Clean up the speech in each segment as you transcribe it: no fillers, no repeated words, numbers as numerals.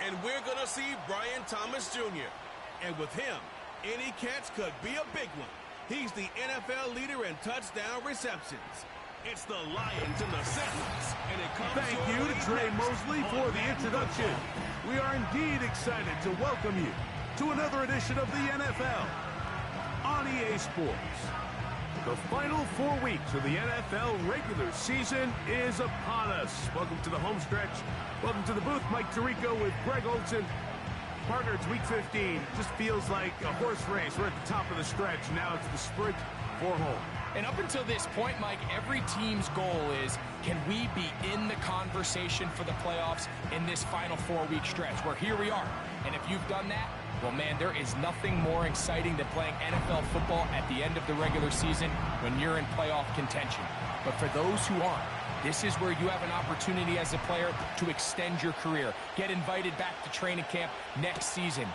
And we're going to see Brian Thomas Jr. And with him, any catch could be a big one. He's the NFL leader in touchdown receptions. It's the Lions and the Sentinels. And it comes Thank you to Trey Mosley for the introduction. We are indeed excited to welcome you to another edition of the NFL on EA Sports. The final 4 weeks of the NFL regular season is upon us. Welcome to the home stretch. Welcome to the booth. Mike Tirico with Greg Olson. Partner, it's week 15. Just feels like a horse race. We're at the top of the stretch. Now it's the sprint for home. And up until this point, Mike, every team's goal is, can we be in the conversation for the playoffs in this final 4-week stretch? Where here we are. And if you've done that, well, man, there is nothing more exciting than playing NFL football at the end of the regular season when you're in playoff contention. But for those who aren't, this is where you have an opportunity as a player to extend your career, get invited back to training camp next season.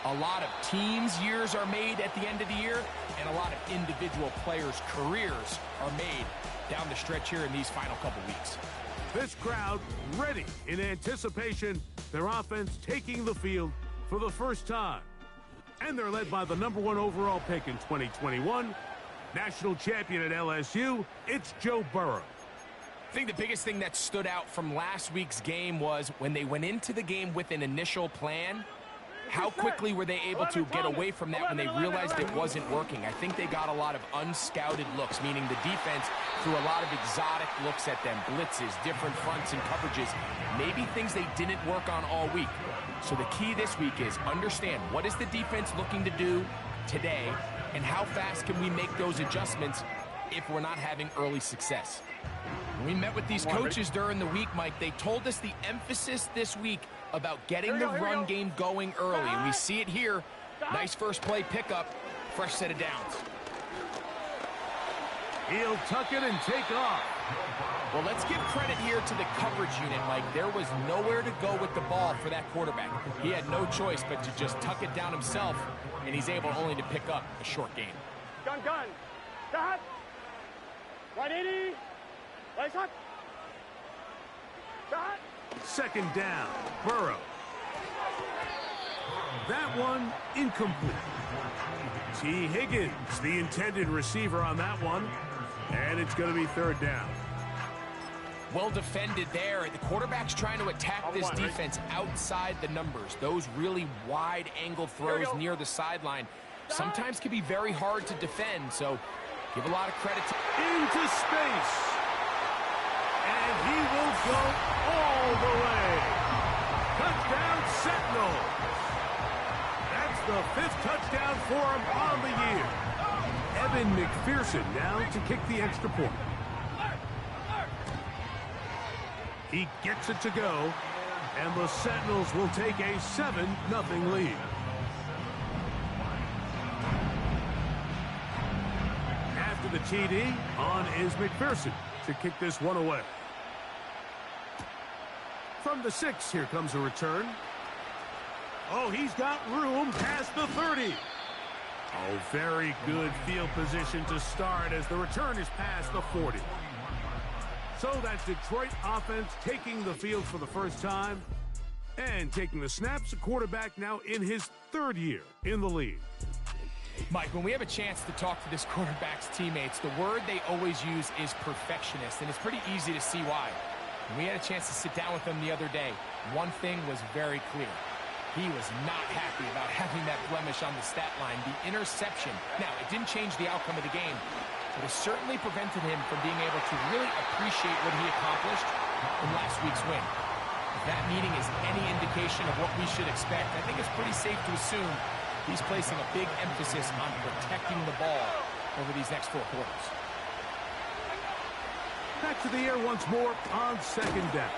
A lot of teams' years are made at the end of the year, and a lot of individual players' careers are made down the stretch here in these final couple weeks. This crowd ready in anticipation, their offense taking the field for the first time. And they're led by the #1 overall pick in 2021, national champion at LSU, it's Joe Burrow. I think the biggest thing that stood out from last week's game was when they went into the game with an initial plan, how quickly were they able to get away from that when they realized it wasn't working? I think they got a lot of unscouted looks, meaning the defense threw a lot of exotic looks at them, blitzes, different fronts and coverages, maybe things they didn't work on all week. So the key this week is understand what is the defense looking to do today and how fast can we make those adjustments if we're not having early success. When we met with these coaches during the week, Mike, they told us the emphasis this week about getting the run game going early. And we see it here. Nice first play pickup, fresh set of downs. He'll tuck it and take off. Well, let's give credit here to the coverage unit, Mike. There was nowhere to go with the ball for that quarterback. He had no choice but to just tuck it down himself, and he's able only to pick up a short gain. Gun. Stop. 180. Right shot. Shot. Second down, Burrow. That one incomplete. T. Higgins, the intended receiver on that one. And it's going to be third down. Well defended there. The quarterback's trying to attack this defense outside the numbers. Those really wide angle throws near the sideline sometimes can be very hard to defend. So give a lot of credit to into space. And he will go all the way. Touchdown Sentinels. That's the 5th touchdown for him on the year. Evan McPherson now to kick the extra point. He gets it to go, and the Sentinels will take a 7-0 lead. After the TD, on is McPherson to kick this one away. From the 6, here comes a return. Oh, he's got room past the 30. Oh, very good field position to start as the return is past the 40. So that Detroit offense taking the field for the first time and taking the snaps. A quarterback now in his 3rd year in the league. Mike, when we have a chance to talk to this quarterback's teammates, the word they always use is perfectionist, and it's pretty easy to see why. When we had a chance to sit down with them the other day, one thing was very clear. He was not happy about having that blemish on the stat line, the interception. Now, it didn't change the outcome of the game, but it certainly prevented him from being able to really appreciate what he accomplished in last week's win. If that meeting is any indication of what we should expect, I think it's pretty safe to assume he's placing a big emphasis on protecting the ball over these next 4 quarters. Back to the air once more on 2nd down.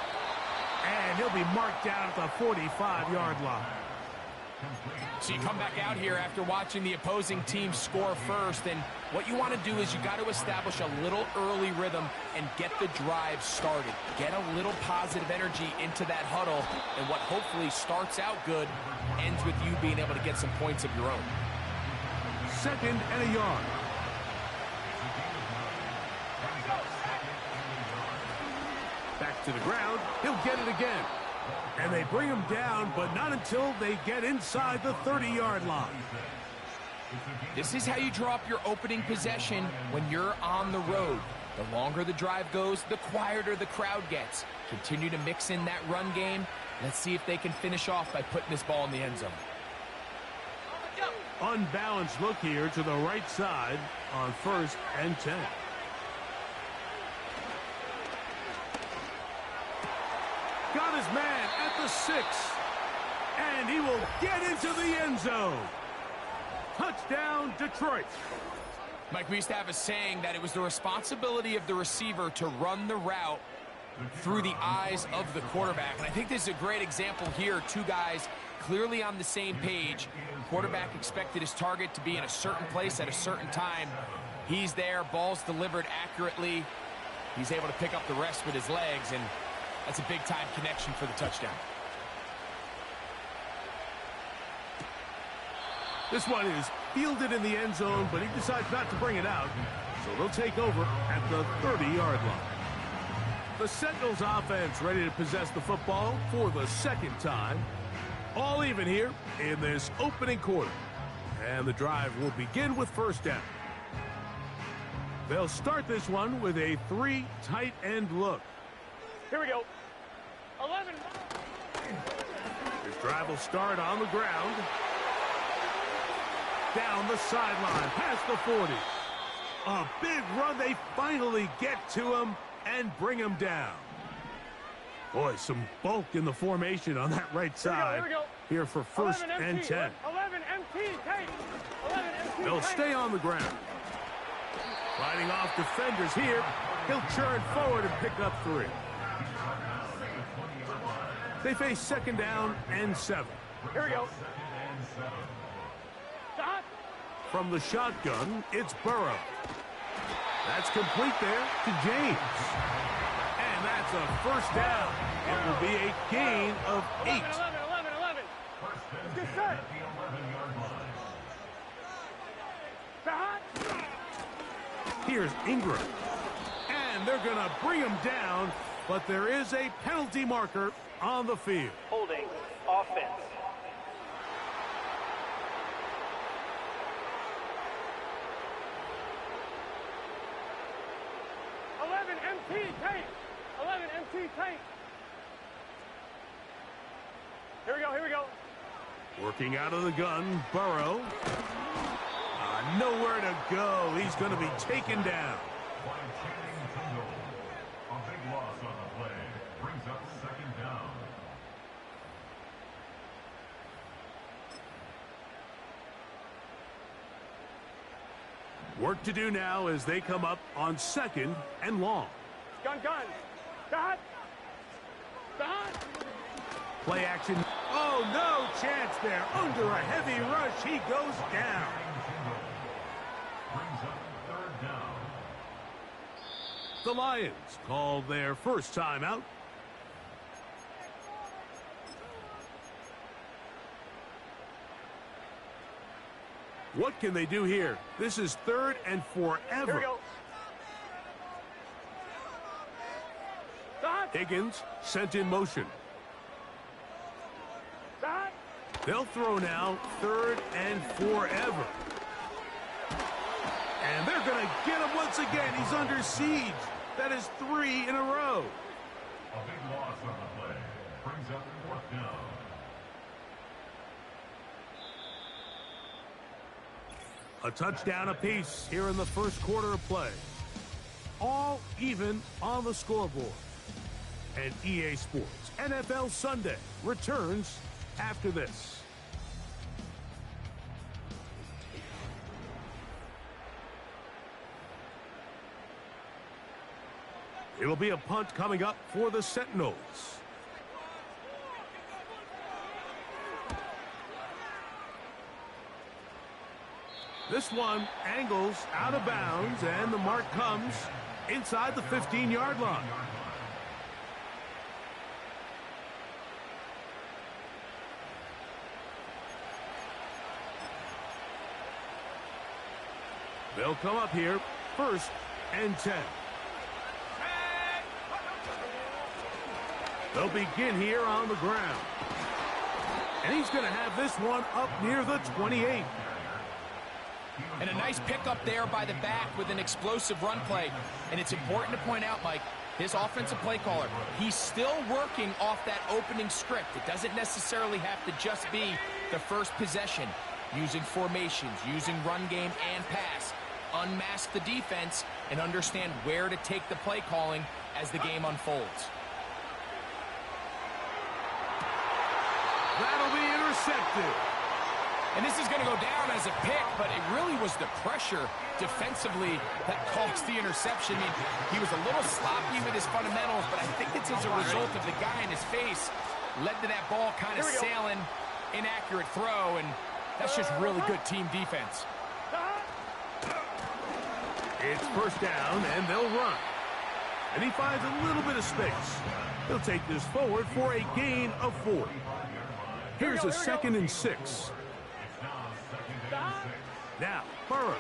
And he'll be marked down at the 45-yard line. So you come back out here after watching the opposing team score first, and what you want to do is you got to establish a little early rhythm and get the drive started. Get a little positive energy into that huddle, and what hopefully starts out good ends with you being able to get some points of your own. 2nd and a yard. Back to the ground. He'll get it again. And they bring him down, but not until they get inside the 30-yard line. This is how you draw up your opening possession when you're on the road. The longer the drive goes, the quieter the crowd gets. Continue to mix in that run game. Let's see if they can finish off by putting this ball in the end zone. Unbalanced look here to the right side on 1st and 10. Got his man at the 6. And he will get into the end zone. Touchdown, Detroit. Mike, we used to have a saying that it was the responsibility of the receiver to run the route through the eyes of the quarterback. And I think this is a great example here. Two guys clearly on the same page. Quarterback expected his target to be in a certain place at a certain time. He's there, ball's delivered accurately. He's able to pick up the rest with his legs, and that's a big-time connection for the touchdown. This one is fielded in the end zone, but he decides not to bring it out. So they'll take over at the 30-yard line. The Sentinels offense ready to possess the football for the second time. All even here in this opening quarter. And the drive will begin with 1st down. They'll start this one with a 3 tight end look. Here we go. 11. This drive will start on the ground. Down the sideline, past the 40. A big run. They finally get to him and bring him down. Boy, some bulk in the formation on that right side. Here for 1st and 10. 11 MT, take. 11 MT, They'll stay on the ground. Fighting off defenders here. He'll churn forward and pick up 3. They face 2nd down and 7. Here we go. Stop. From the shotgun, it's Burrow. That's complete there to James. And that's a 1st down. It will be a gain of 8. 11. Let's get set. Stop. Here's Ingram. And they're going to bring him down, but there is a penalty marker on the field. Holding offense. MT tank. 11 MT tank. Here we go. Working out of the gun, Burrow. Nowhere to go. He's going to be taken down. A big loss on the play. Brings up 2nd down. Work to do now as they come up on 2nd and long. Gun. Stop. Play action. Oh, no chance there. Under a heavy rush, he goes down. Brings up 3rd down. The Lions call their first timeout. What can they do here? This is 3rd and forever. Here we go. Stop. Higgins sent in motion. Stop. They'll throw now 3rd and forever. And they're going to get him once again. He's under siege. That is 3 in a row. A big loss on the play. Brings up 4th down. A touchdown apiece here in the first quarter of play. All even on the scoreboard. And EA Sports NFL Sunday returns after this. It'll be a punt coming up for the Sentinels. This one angles out of bounds, and the mark comes inside the 15-yard line. They'll come up here, 1st and 10. They'll begin here on the ground. And he's going to have this one up near the 28. And a nice pickup there by the back with an explosive run play. And it's important to point out, Mike, this offensive play caller, he's still working off that opening script. It doesn't necessarily have to just be the first possession. Using formations, using run game and pass. Unmask the defense and understand where to take the play calling as the game unfolds. That'll be intercepted. And this is going to go down as a pick, but it really was the pressure defensively that caused the interception. I mean, he was a little sloppy with his fundamentals, but I think it's as a result of the guy in his face led to that ball kind of sailing, inaccurate throw, and that's just really good team defense. It's first down, and they'll run. And he finds a little bit of space. He'll take this forward for a gain of 4. Here's a 2nd and 6. Now, Burrow.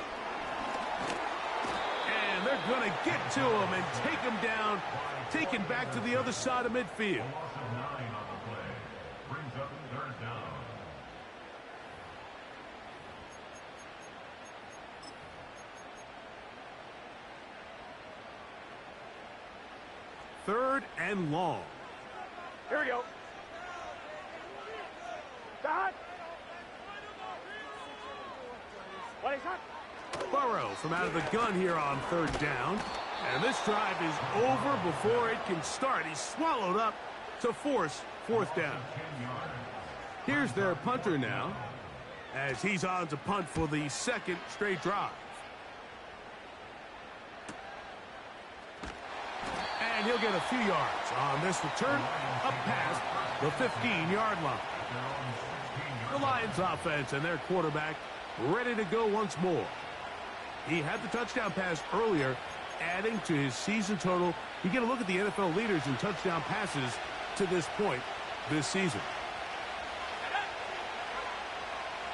And they're going to get to him and take him down, taken back to the other side of midfield. Third and long. Here we go. Start. What is that? Burrow from out of the gun here on 3rd down. And this drive is over before it can start. He's swallowed up to force 4th down. Here's their punter now, as he's on to punt for the 2nd straight drive. And he'll get a few yards on this return up past the 15-yard line. The Lions offense and their quarterback ready to go once more. He had the touchdown pass earlier, adding to his season total. You get a look at the NFL leaders in touchdown passes to this point this season.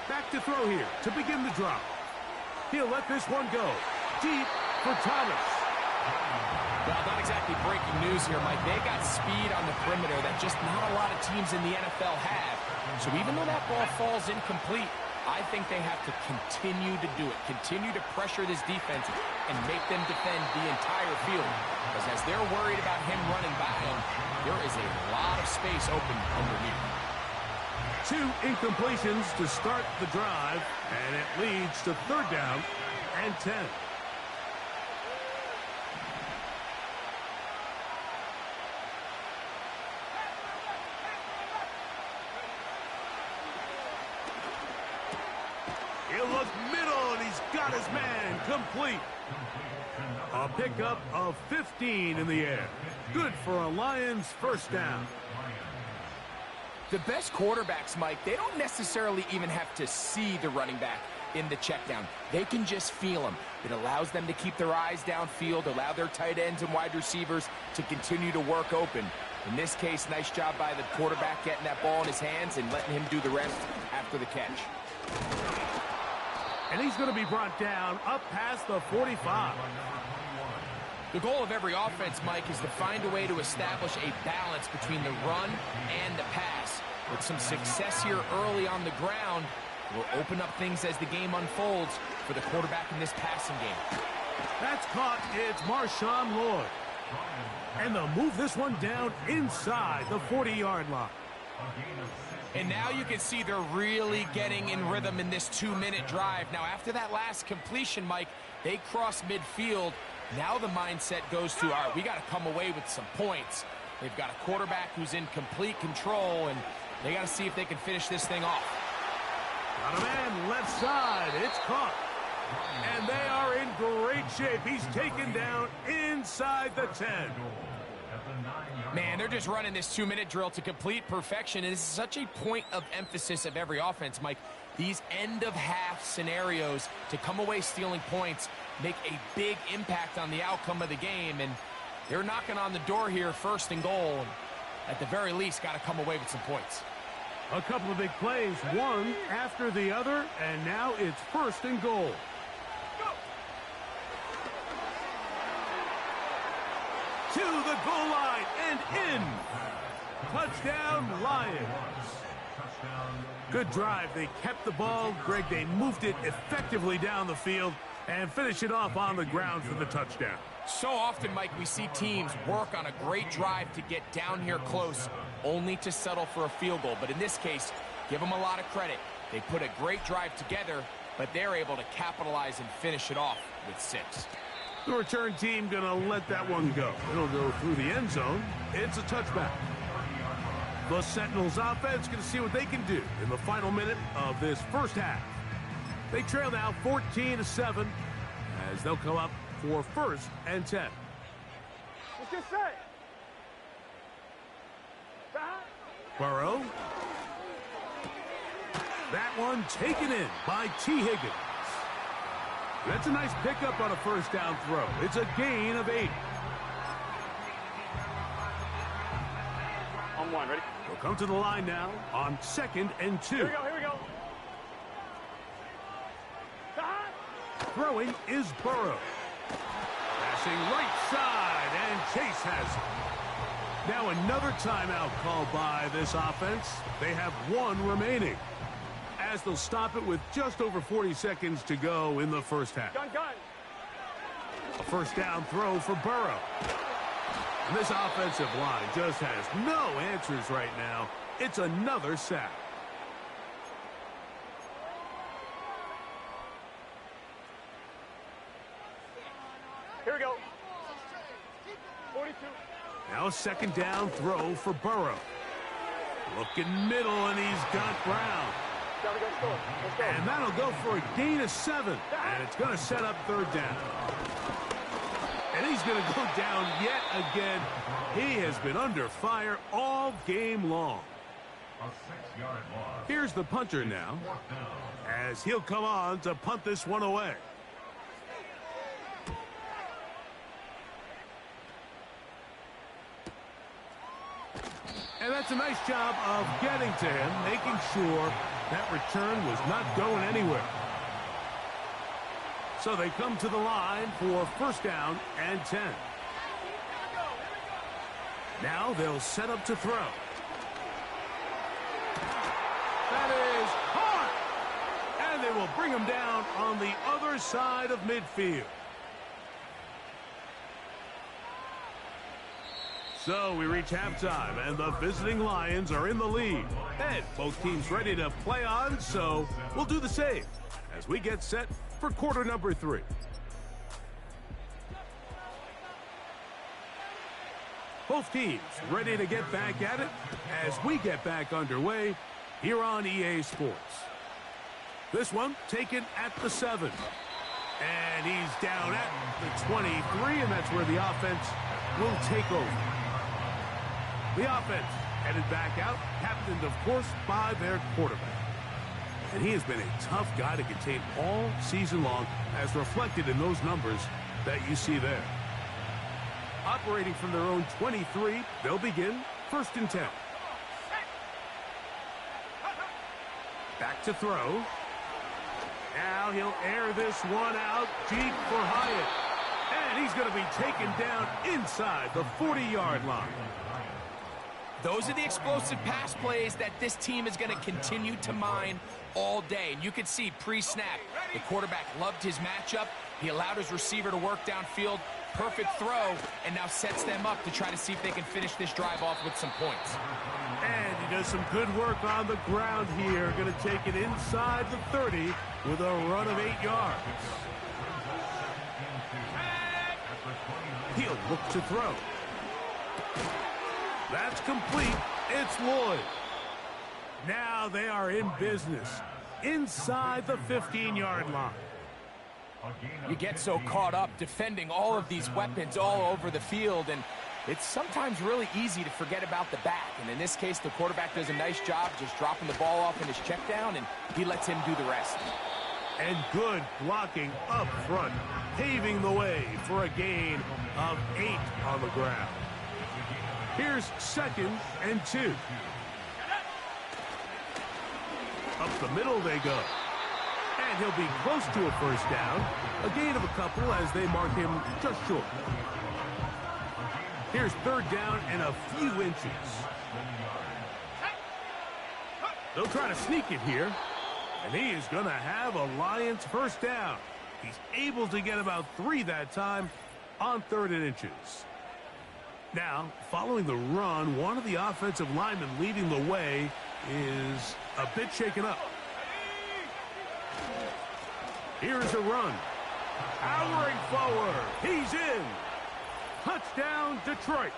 Back to throw here to begin the drive. He'll let this one go deep for Thomas. Well, not exactly breaking news here, Mike. They got speed on the perimeter that just not a lot of teams in the NFL have. So even though that ball falls incomplete, I think they have to continue to do it, continue to pressure this defense and make them defend the entire field. Because as they're worried about him running by them, there is a lot of space open underneath. 2 incompletions to start the drive, and it leads to 3rd down and 10. He'll look middle, and he's got his man complete. A pickup of 15 in the air. Good for a Lions 1st down. The best quarterbacks, Mike, they don't necessarily even have to see the running back in the check down. They can just feel him. It allows them to keep their eyes downfield, allow their tight ends and wide receivers to continue to work open. In this case, nice job by the quarterback getting that ball in his hands and letting him do the rest after the catch. And he's going to be brought down up past the 45. The goal of every offense, Mike, is to find a way to establish a balance between the run and the pass. With some success here early on the ground, will open up things as the game unfolds for the quarterback in this passing game. That's caught. It's Marshawn Lloyd. And they'll move this one down inside the 40-yard line. And now you can see they're really getting in rhythm in this 2-minute drive. Now, after that last completion, Mike, they cross midfield. Now the mindset goes to, all right, we got to come away with some points. They've got a quarterback who's in complete control, and they got to see if they can finish this thing off. Got a man left side. It's caught. And they are in great shape. He's taken down inside the 10. Man, they're just running this 2-minute drill to complete perfection. And this is such a point of emphasis of every offense, Mike. These end-of-half scenarios to come away stealing points make a big impact on the outcome of the game. And they're knocking on the door here, 1st and goal. And at the very least, got to come away with some points. A couple of big plays, one after the other, and now it's 1st and goal. To the goal line and in. Touchdown, Lions. Good drive. They kept the ball. Greg, they moved it effectively down the field and finish it off on the ground for the touchdown. So often, Mike, we see teams work on a great drive to get down here close, only to settle for a field goal. But in this case, give them a lot of credit. They put a great drive together, but they're able to capitalize and finish it off with 6. The return team going to let that one go. It'll go through the end zone. It's a touchback. The Sentinels offense going to see what they can do in the final minute of this first half. They trail now 14-7 as they'll come up for 1st and 10. Let's get set. Burrow. That one taken in by T. Higgins. That's a nice pickup on a first down throw. It's a gain of 8. On 1, ready? We'll come to the line now on 2nd and 2. Here we go. Throwing is Burrow. Passing right side, and Chase has it. Now another timeout called by this offense. They have 1 remaining, as they'll stop it with just over 40 seconds to go in the first half. Gun. A first down throw for Burrow. And this offensive line just has no answers right now. It's another sack. Here we go. 42. Now a 2nd down throw for Burrow. Looking middle, and he's got Brown. Let's go. And that'll go for a gain of 7. And it's going to set up 3rd down. And he's going to go down yet again. He has been under fire all game long. A 6-yard loss. Here's the punter now, as he'll come on to punt this one away. And that's a nice job of getting to him, making sure that return was not going anywhere. So they come to the line for 1st down and 10. Now they'll set up to throw. That is hard! And they will bring him down on the other side of midfield. So we reach halftime, and the visiting Lions are in the lead. And both teams ready to play on, so we'll do the same as we get set for quarter number 3. Both teams ready to get back at it as we get back underway here on EA Sports. This one taken at the 7. And he's down at the 23, and that's where the offense will take over. The offense headed back out, captained, of course, by their quarterback. And he has been a tough guy to contain all season long, as reflected in those numbers that you see there. Operating from their own 23, they'll begin 1st and 10. Back to throw. Now he'll air this one out deep for Hyatt. And he's going to be taken down inside the 40-yard line. Those are the explosive pass plays that this team is going to continue to mine all day. And you can see pre-snap, the quarterback loved his matchup. He allowed his receiver to work downfield. Perfect throw, and now sets them up to try to see if they can finish this drive off with some points. And he does some good work on the ground here. Going to take it inside the 30 with a run of 8 yards. He'll look to throw. That's complete. It's Lloyd. Now they are in business inside the 15-yard line. You get so caught up defending all of these weapons all over the field, and it's sometimes really easy to forget about the back. And in this case, the quarterback does a nice job just dropping the ball off in his check down, and he lets him do the rest. And good blocking up front, paving the way for a gain of 8 on the ground. Here's 2nd and 2. Up the middle they go. And he'll be close to a 1st down. A gain of a couple as they mark him just short. Here's 3rd down and a few inches. They'll try to sneak it here. And he is going to have a Lions first down. He's able to get about 3 that time on 3rd and inches. Now, following the run, one of the offensive linemen leading the way is a bit shaken up. Here's a run. Powering forward. He's in. Touchdown, Detroit.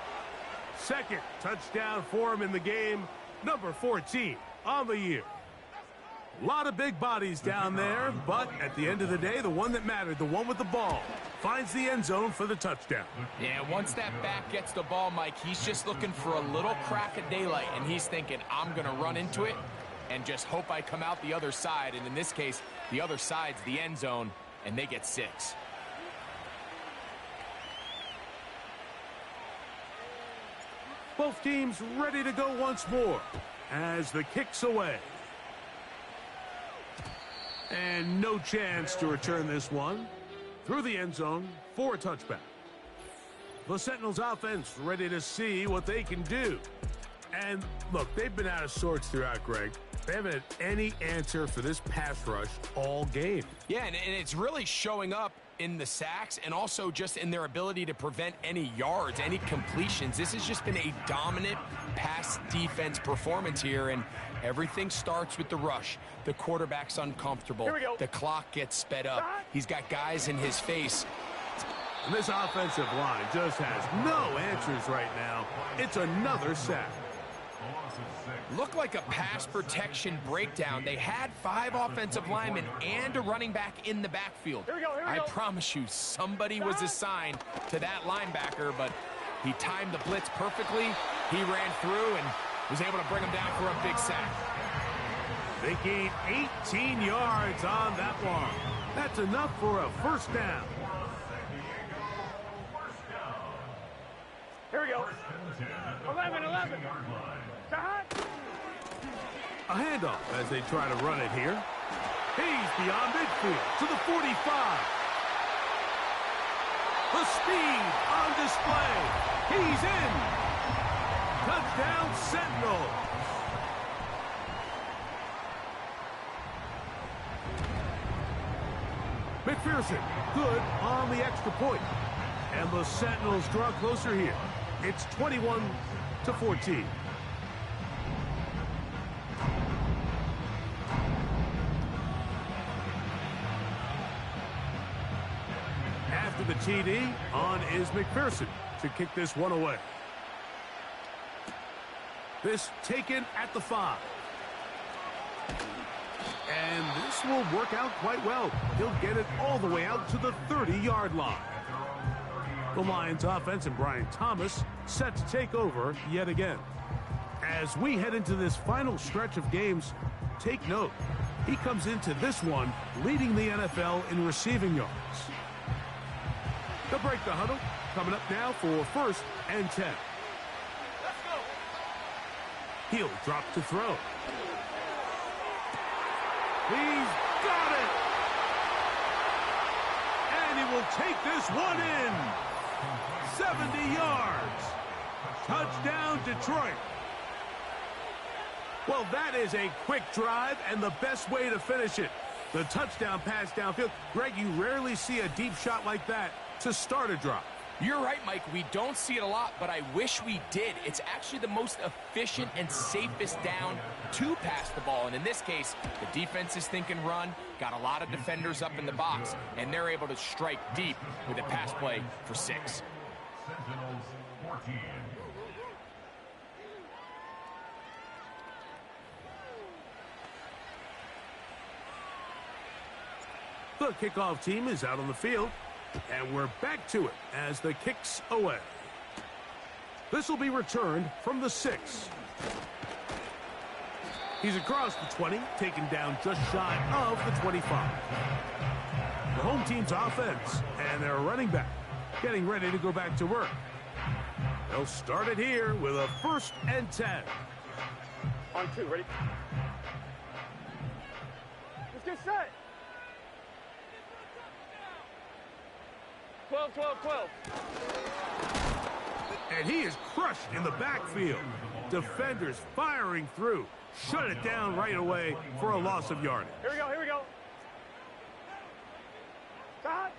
2nd touchdown for him in the game. Number 14 on the year. A lot of big bodies down there, but at the end of the day, the one that mattered, the one with the ball, finds the end zone for the touchdown. Yeah, once that back gets the ball, Mike, he's just looking for a little crack of daylight, and he's thinking, I'm going to run into it and just hope I come out the other side. And in this case, the other side's the end zone, and they get 6. Both teams ready to go once more as the kick's away. And no chance to return this one. Through the end zone for a touchback. The Sentinels offense ready to see what they can do. And look, they've been out of sorts throughout, Greg. They haven't had any answer for this pass rush all game. Yeah, and it's really showing up in the sacks and also just in their ability to prevent any yards, any completions. This has just been a dominant pass defense performance here, and everything starts with the rush. The quarterback's uncomfortable. The clock gets sped up. He's got guys in his face. And this offensive line just has no answers right now. It's another sack. Looked like a pass protection breakdown. They had 5 offensive linemen and a running back in the backfield. Here we go. I promise you, somebody was assigned to that linebacker, but he timed the blitz perfectly. He ran through and was able to bring him down for a big sack. They gained 18 yards on that one. That's enough for a first down. Here we go. 11. A handoff as they try to run it here. He's beyond midfield to the 45. The speed on display. He's in. Touchdown, Sentinels. McPherson, good on the extra point. And the Sentinels draw closer here. It's 21-14. After the TD, on is McPherson to kick this one away. This taken at the 5. And this will work out quite well. He'll get it all the way out to the 30-yard line. The Lions offense and Brian Thomas set to take over yet again. As we head into this final stretch of games, take note. He comes into this one leading the NFL in receiving yards. They'll break the huddle. Coming up now for 1st and 10. Let's go. He'll drop to throw. He's got it! And he will take this one in. 70 yards. Touchdown, Detroit. Well, that is a quick drive and the best way to finish it. The touchdown pass downfield. Greg, you rarely see a deep shot like that to start a drive. You're right, Mike. We don't see it a lot, but I wish we did. It's actually the most efficient and safest down to pass the ball. And in this case, the defense is thinking run, got a lot of defenders up in the box, and they're able to strike deep with a pass play for 6. Sentinels 14. The kickoff team is out on the field, and we're back to it as the kick's away. This will be returned from the 6. He's across the 20, taken down just shy of the 25. The home team's offense and their running back getting ready to go back to work. They'll start it here with a 1st and 10. On 2, ready? Let's get set. 12. And he is crushed in the backfield. Defenders firing through. Shut it down right away for a loss of yardage. Here we go, here we go. Stop.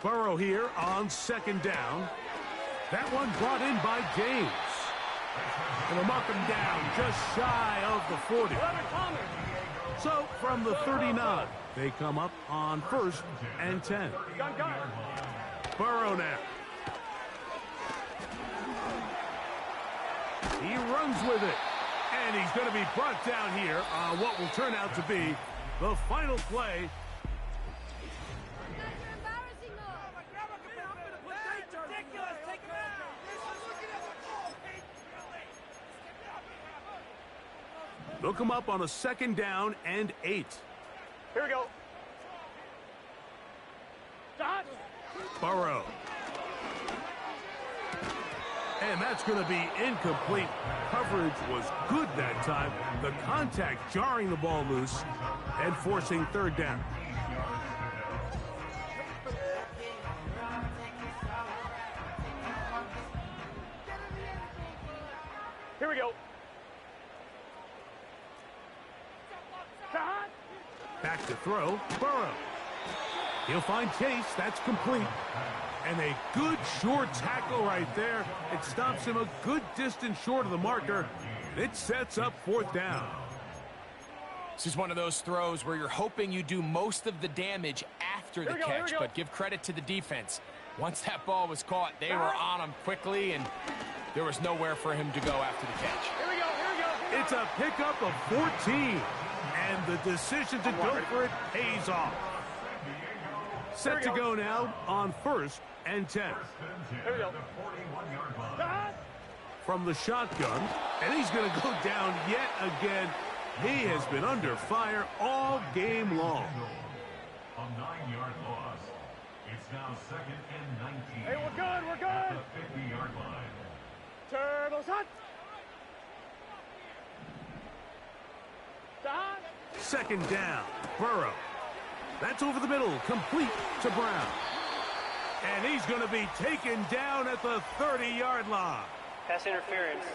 Burrow here on second down. That one brought in by James. And they'll mark him down just shy of the 40. 11, Thomas. So from the 39, they come up on 1st and 10. Gun, gun. Burrow now. He runs with it. And he's going to be brought down here on what will turn out to be the final play. They'll come up on a 2nd down and 8. Here we go. Stop. Burrow. And that's going to be incomplete. Coverage was good that time. The contact jarring the ball loose and forcing 3rd down. Here we go. Stop. Back to throw. Burrow. He'll find Chase. That's complete. And a good short tackle right there. It stops him a good distance short of the marker. It sets up 4th down. This is one of those throws where you're hoping you do most of the damage after the catch, but give credit to the defense. Once that ball was caught, they were on him quickly, and there was nowhere for him to go after the catch. Here we go, here we go. It's a pickup of 14. And the decision to go for it pays off. Set to go now on 1st and 10. Here we go. Stop. From the shotgun, and he's going to go down yet again. He has been under fire all game long. A 9-yard loss. It's now 2nd and 19. Hey, we're good, we're good. At the 50-yard line. Turbo shot. Stop. 2nd down. Burrow. That's over the middle. Complete to Brown. And he's going to be taken down at the 30-yard line. Pass interference.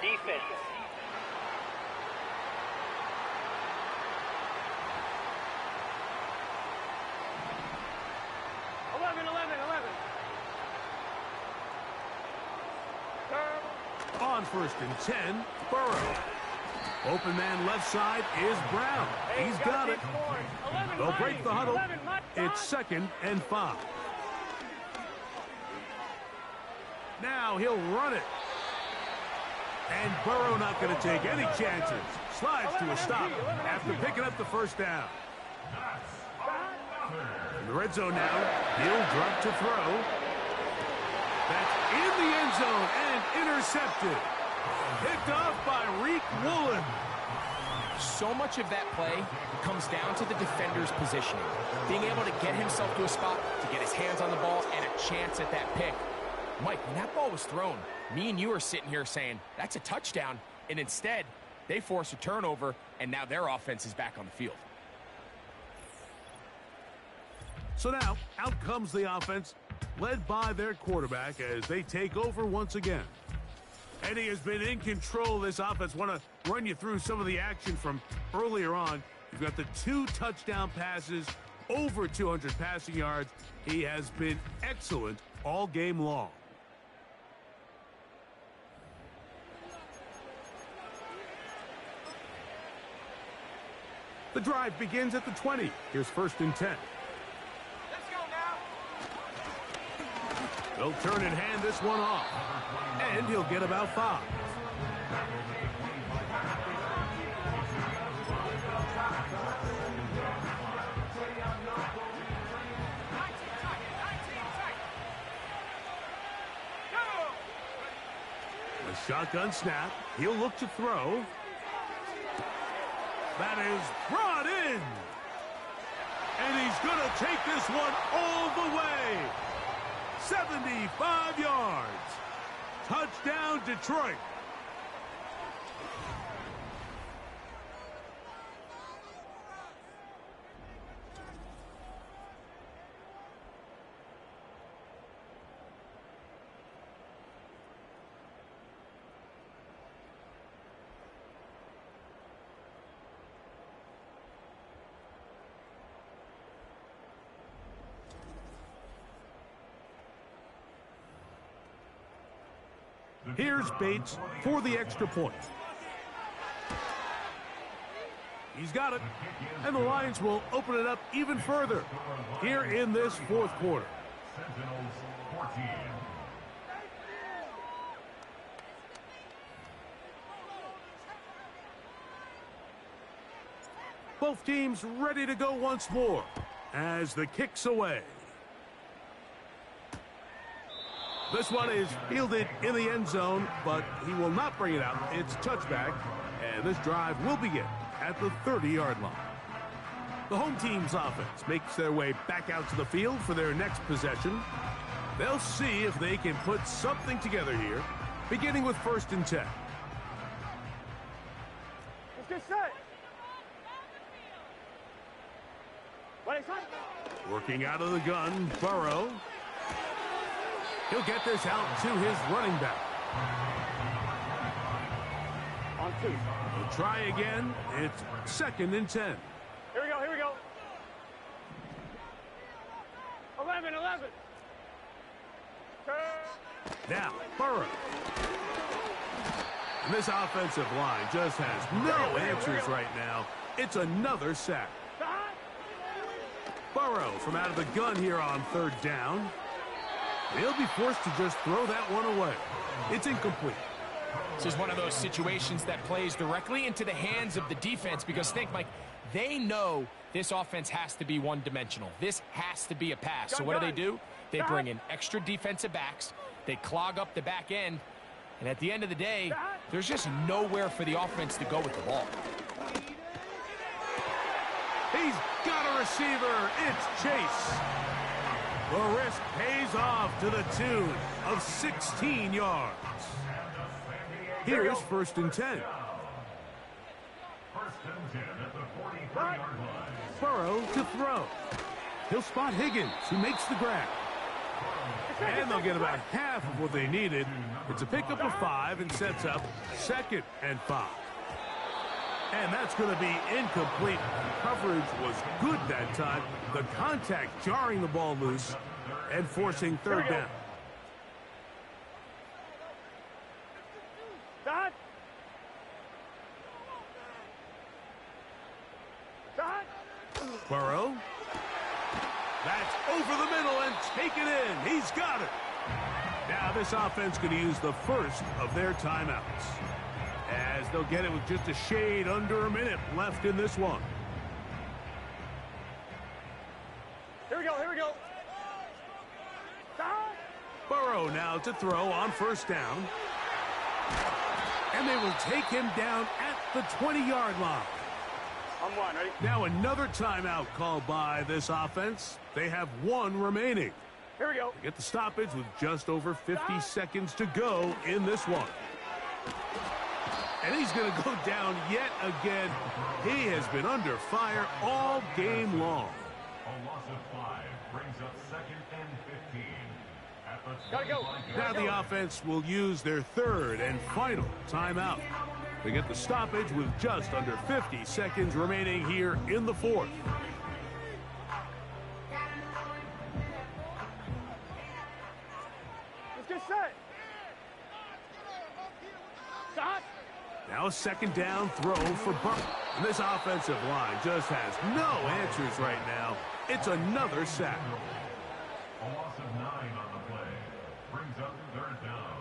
Defense. On 1st and 10, Burrow. Open man left side is Brown. He's got it. They'll break the huddle. It's 2nd and 5. Now he'll run it. And Burrow not going to take any chances. Slides to a stop after picking up the 1st down. In the red zone now, he'll drop to throw. That's in the end zone and intercepted. Picked off by Reek Woolen. So much of that play comes down to the defender's positioning. Being able to get himself to a spot, to get his hands on the ball, and a chance at that pick. Mike, when that ball was thrown, me and you are sitting here saying, that's a touchdown. And instead, they force a turnover, and now their offense is back on the field. So now, out comes the offense, led by their quarterback as they take over once again. And he has been in control of this offense. Want to run you through some of the action from earlier on. You've got the 2 touchdown passes, over 200 passing yards. He has been excellent all game long. The drive begins at the 20. Here's 1st and 10. Let's go now. They'll turn and hand this one off. And he'll get about 5. A shotgun snap. He'll look to throw. That is brought in. And he's going to take this one all the way. 75 yards. Touchdown, Detroit. Here's Bates for the extra point. He's got it, and the Lions will open it up even further here in this fourth quarter. Sentinels 14. Both teams ready to go once more as the kick's away. This one is fielded in the end zone, but he will not bring it out. It's touchback, and this drive will begin at the 30-yard line. The home team's offense makes their way back out to the field for their next possession. They'll see if they can put something together here, beginning with 1st and 10. Let's get set. Ready, son? Working out of the gun, Burrow. He'll get this out to his running back. On 2. He'll try again. It's 2nd and 10. Here we go, here we go. 11. Turn. Now, Burrow. And this offensive line just has no answers right now. It's another sack. Burrow from out of the gun here on 3rd down. They'll be forced to just throw that one away. It's incomplete. This is one of those situations that plays directly into the hands of the defense because think, Mike, they know this offense has to be one-dimensional. This has to be a pass. So what do? They bring in extra defensive backs. They clog up the back end. And at the end of the day, there's just nowhere for the offense to go with the ball. He's got a receiver. It's Chase. The risk pays off to the tune of 16 yards. Here's 1st and 10. 1st and 10 at the 43-yard line. Burrow to throw. He'll spot Higgins, who makes the grab. And they'll get about half of what they needed. It's a pickup of 5 and sets up 2nd and 5. And that's going to be incomplete. Coverage was good that time. The contact jarring the ball loose and forcing 3rd down. Dot. Burrow. That's over the middle and taken in. He's got it. Now this offense going to use the first of their timeouts, as they'll get it with just a shade under a minute left in this one. Here we go. Dot. Burrow now to throw on 1st down. And they will take him down at the 20-yard line. On 1, ready? Now another timeout called by this offense. They have 1 remaining. Here we go. They get the stoppage with just over 50 seconds to go in this one. And he's going to go down yet again. He has been under fire all game long. A loss of 5 brings up 2nd and 15. At the Gotta go. Now the offense will use their 3rd and final timeout. They get the stoppage with just under 50 seconds remaining here in the 4th. Let's get set. Dot. Now a 2nd down throw for Burrow. And this offensive line just has no answers right now. It's another sack. A loss of 9 on the play brings up 3rd down.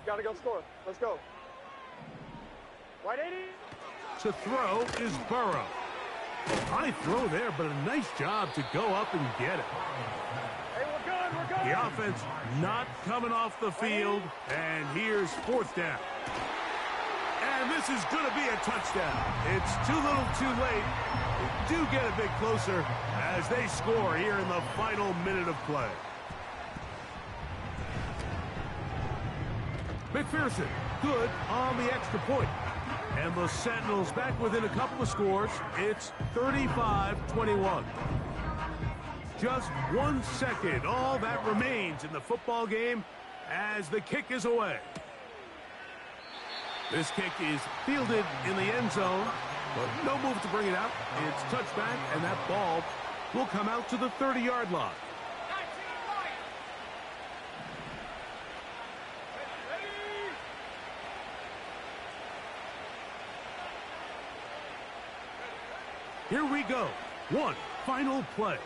Gotta go score. Let's go. White 80. To throw is Burrow. High throw there, but a nice job to go up and get it. Hey, we're good. The offense not coming off the field, and here's 4th down. And this is going to be a touchdown. It's too little too late. They do get a bit closer as they score here in the final minute of play. McPherson, good on the extra point. And the Sentinels back within a couple of scores. It's 35-21. Just 1 second, all that remains in the football game as the kick is away. This kick is fielded in the end zone, but no move to bring it out. It's touchback, and that ball will come out to the 30-yard line. Here we go. One final play.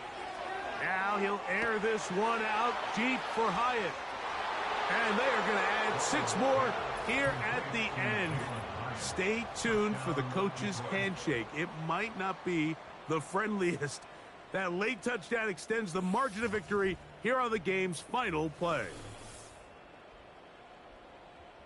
Now he'll air this one out deep for Hyatt. And they are going to add 6 more here at the end. Stay tuned for the coach's handshake. It might not be the friendliest. That late touchdown extends the margin of victory. Here are the game's final play.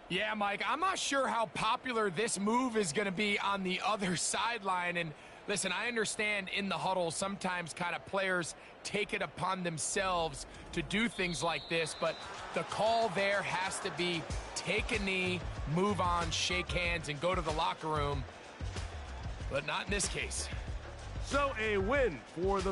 Yeah, Mike, I'm not sure how popular this move is going to be on the other sideline. And listen, I understand in the huddle sometimes kind of players take it upon themselves to do things like this, but the call there has to be take a knee, move on, shake hands, and go to the locker room. But not in this case. So a win for the